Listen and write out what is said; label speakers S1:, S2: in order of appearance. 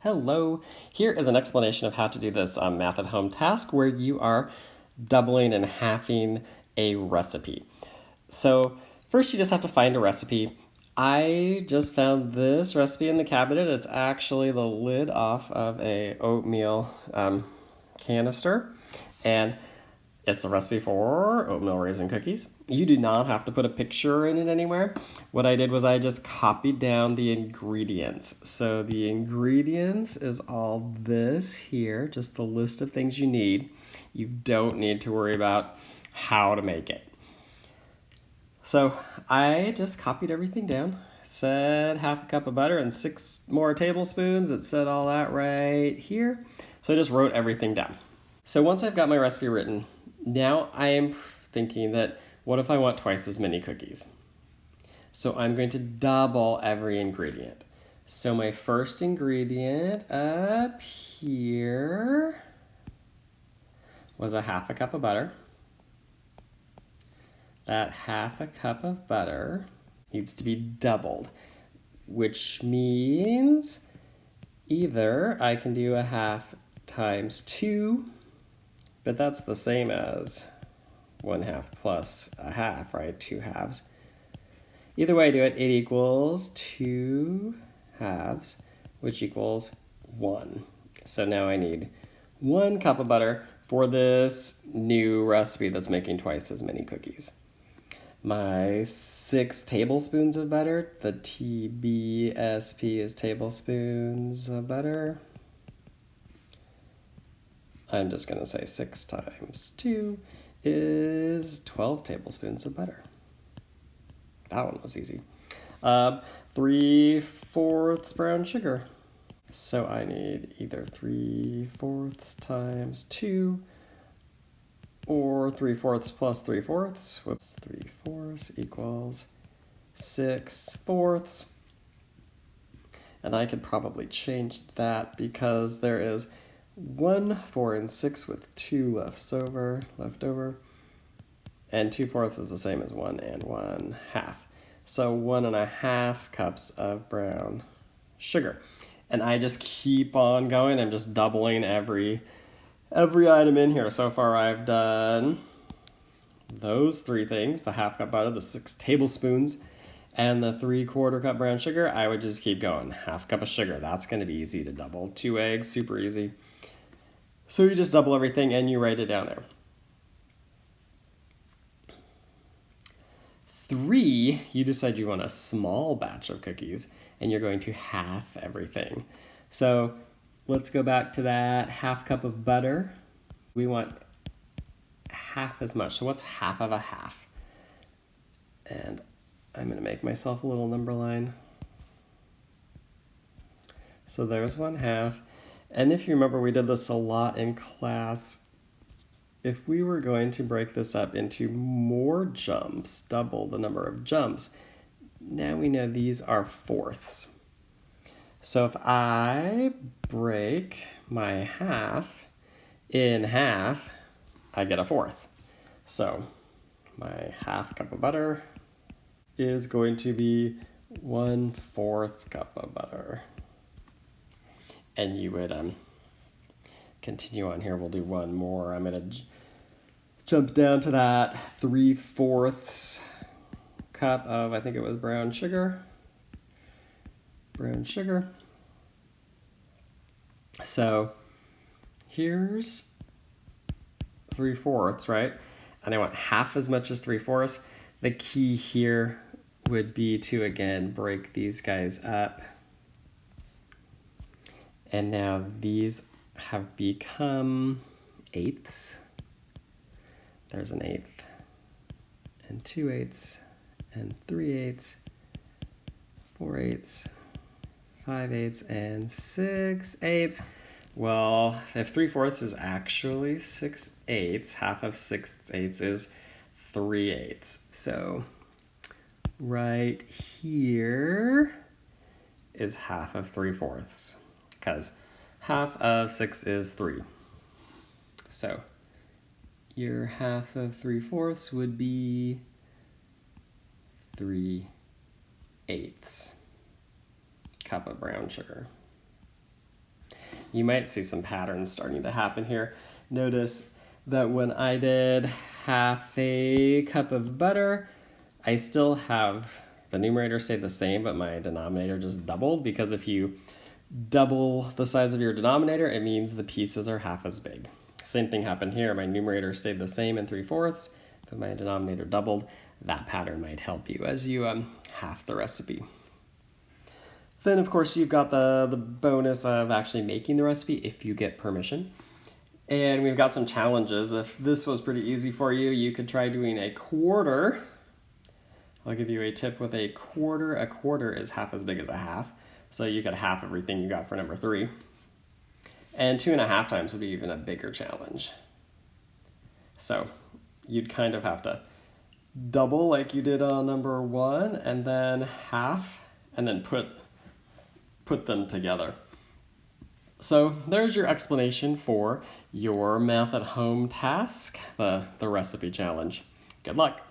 S1: Hello, here is an explanation of how to do this math at home task where you are doubling and halving a recipe. So first you just have to find a recipe. I just found this recipe in the cabinet. It's actually the lid off of a oatmeal canister, and it's a recipe for oatmeal raisin cookies. You do not have to put a picture in it anywhere. What I did was I just copied down the ingredients. So the ingredients is all this here, just the list of things you need. You don't need to worry about how to make it. So I just copied everything down. It said half a cup of butter and 6 more tablespoons. It said all that right here. So I just wrote everything down. So once I've got my recipe written, now I am thinking that what if I want twice as many cookies? So I'm going to double every ingredient. So my first ingredient up here was a half a cup of butter. That half a cup of butter needs to be doubled, which means either I can do a half times 2, but that's the same as 1/2 plus a half, right? 2 halves. Either way I do it, it equals 2 halves, which equals 1. So now I need 1 cup of butter for this new recipe that's making twice as many cookies. My 6 tablespoons of butter, the TBSP is tablespoons of butter. I'm just going to say 6 times 2 is 12 tablespoons of butter. That one was easy. 3/4 brown sugar. So I need either 3/4 times 2 or 3/4 plus 3/4. Whoops, 3/4 equals 6/4. And I could probably change that because there is 1, 4, and 6 with 2 left over. And 2/4 is the same as 1 and 1/2. So 1.5 cups of brown sugar. And I just keep on going. I'm just doubling every item in here. So far I've done those 3 things, the half cup butter, the 6 tablespoons, and the 3/4 cup brown sugar. I would just keep going. Half cup of sugar, that's going to be easy to double. 2 eggs, super easy. So you just double everything and you write it down there. 3, you decide you want a small batch of cookies and you're going to half everything. So let's go back to that half cup of butter. We want half as much. So what's half of a half? And I'm going to make myself a little number line. So there's 1/2. And if you remember, we did this a lot in class. If we were going to break this up into more jumps, double the number of jumps, now we know these are fourths. So if I break my half in half, I get a fourth. So my half cup of butter is going to be 1/4 cup of butter. And you would continue on here. We'll do one more. I'm going to jump down to that 3/4 cup of, I think it was brown sugar. So here's 3/4, right? And I want half as much as 3/4. The key here would be to, again, break these guys up. And now these have become eighths. There's an 1/8, and 2/8, and 3/8, 4/8, 5/8, and 6/8. Well, if 3/4 is actually 6/8, half of 6/8 is 3/8. So right here is half of 3/4, because half of 6 is 3. So your half of 3/4 would be 3/8 cup of brown sugar. you might see some patterns starting to happen here. Notice that when I did half a cup of butter, I still have the numerator stayed the same, but my denominator just doubled, because if you double the size of your denominator, it means the pieces are half as big. Same thing happened here. My numerator stayed the same in 3/4, but my denominator doubled. That pattern might help you as you half the recipe. Then, of course, you've got the bonus of actually making the recipe if you get permission. And we've got some challenges. If this was pretty easy for you, you could try doing a quarter. I'll give you a tip with a quarter. A quarter is half as big as a half. So you could half everything you got for number 3. And 2.5 times would be even a bigger challenge. So you'd kind of have to double like you did on number 1, and then half, and then put them together. So there's your explanation for your Math at Home task, the recipe challenge. Good luck.